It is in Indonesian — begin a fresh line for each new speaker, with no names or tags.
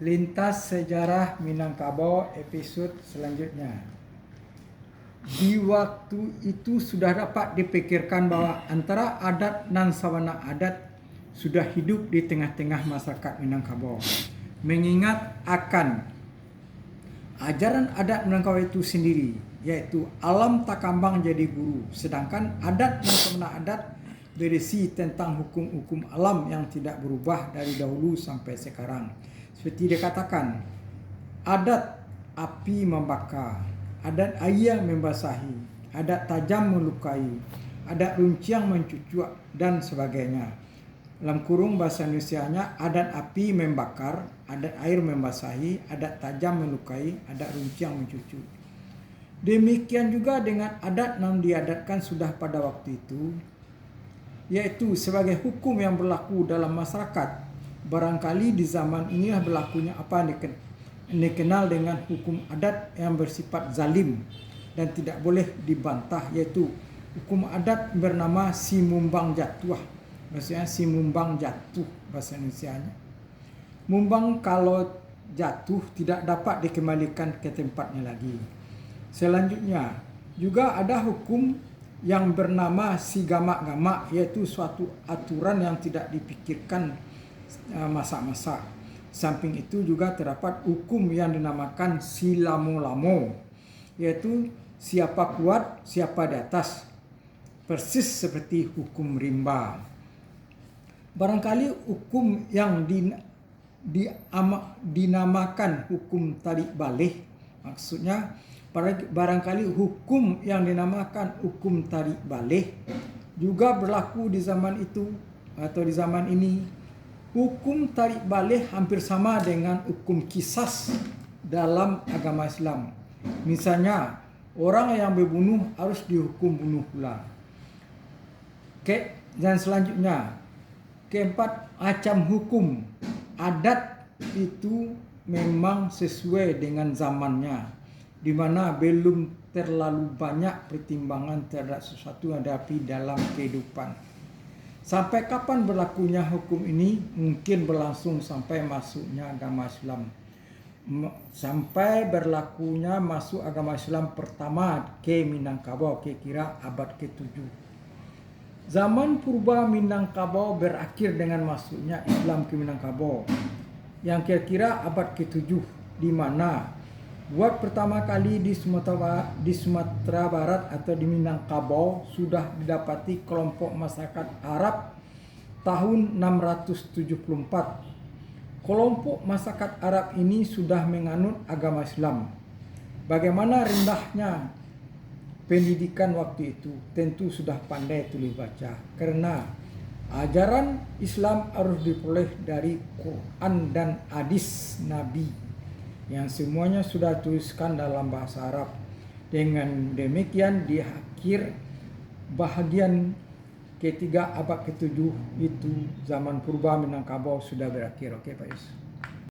Lintas Sejarah Minangkabau episode selanjutnya. Di waktu itu sudah dapat dipikirkan bahwa antara adat dan sawana adat sudah hidup di tengah-tengah masyarakat Minangkabau. Mengingat akan ajaran adat Minangkabau itu sendiri, yaitu alam takambang jadi guru, sedangkan adat dan sawana adat berisi tentang hukum-hukum alam yang tidak berubah dari dahulu sampai sekarang. Seperti dikatakan, adat api membakar, adat air membasahi, adat tajam melukai, adat runcing mencucuk, dan sebagainya. Dalam kurung bahasa Indonesianya, adat api membakar, adat air membasahi, adat tajam melukai, adat runcing mencucuk. Demikian juga dengan adat yang diadatkan sudah pada waktu itu, yaitu sebagai hukum yang berlaku dalam masyarakat. Barangkali di zaman inilah berlakunya apa yang dikenal dengan hukum adat yang bersifat zalim dan tidak boleh dibantah, yaitu hukum adat bernama simumbang jatuh. Maksudnya simumbang jatuh bahasa Indonesianya. Mumbang kalau jatuh tidak dapat dikembalikan ke tempatnya lagi. Selanjutnya juga ada hukum yang bernama si gamak-gamak, yaitu suatu aturan yang tidak dipikirkan masa-masa. Samping itu juga terdapat hukum yang dinamakan si lamo-lamo, yaitu siapa kuat siapa di atas, persis seperti hukum rimba. Barangkali hukum yang dinamakan hukum tarik balik, maksudnya barangkali hukum yang dinamakan hukum tarik balik juga berlaku di zaman itu atau di zaman ini. Hukum tarik balik hampir sama dengan hukum qisas dalam agama Islam. Misalnya, orang yang berbunuh harus dihukum bunuh pula. Dan selanjutnya, keempat, macam hukum adat itu memang sesuai dengan zamannya, di mana belum terlalu banyak pertimbangan terhadap sesuatu yang dihadapi dalam kehidupan. Sampai kapan berlakunya hukum ini? Mungkin berlangsung sampai masuknya agama Islam. Sampai berlakunya masuk agama Islam pertama ke Minangkabau, kira-kira abad ke-7. Zaman purba Minangkabau berakhir dengan masuknya Islam ke Minangkabau, yang kira-kira abad ke-7, di mana buat pertama kali di Sumatera Barat atau di Minangkabau sudah didapati kelompok masyarakat Arab tahun 674. Kelompok masyarakat Arab ini sudah menganut agama Islam. Bagaimana rendahnya pendidikan waktu itu, tentu sudah pandai tulis baca, karena ajaran Islam harus diperoleh dari Quran dan hadis Nabi yang semuanya sudah tuliskan dalam bahasa Arab. Dengan demikian di akhir bahagian ketiga abad ke-7 itu zaman purba Minangkabau sudah berakhir. Oke Pak Yus.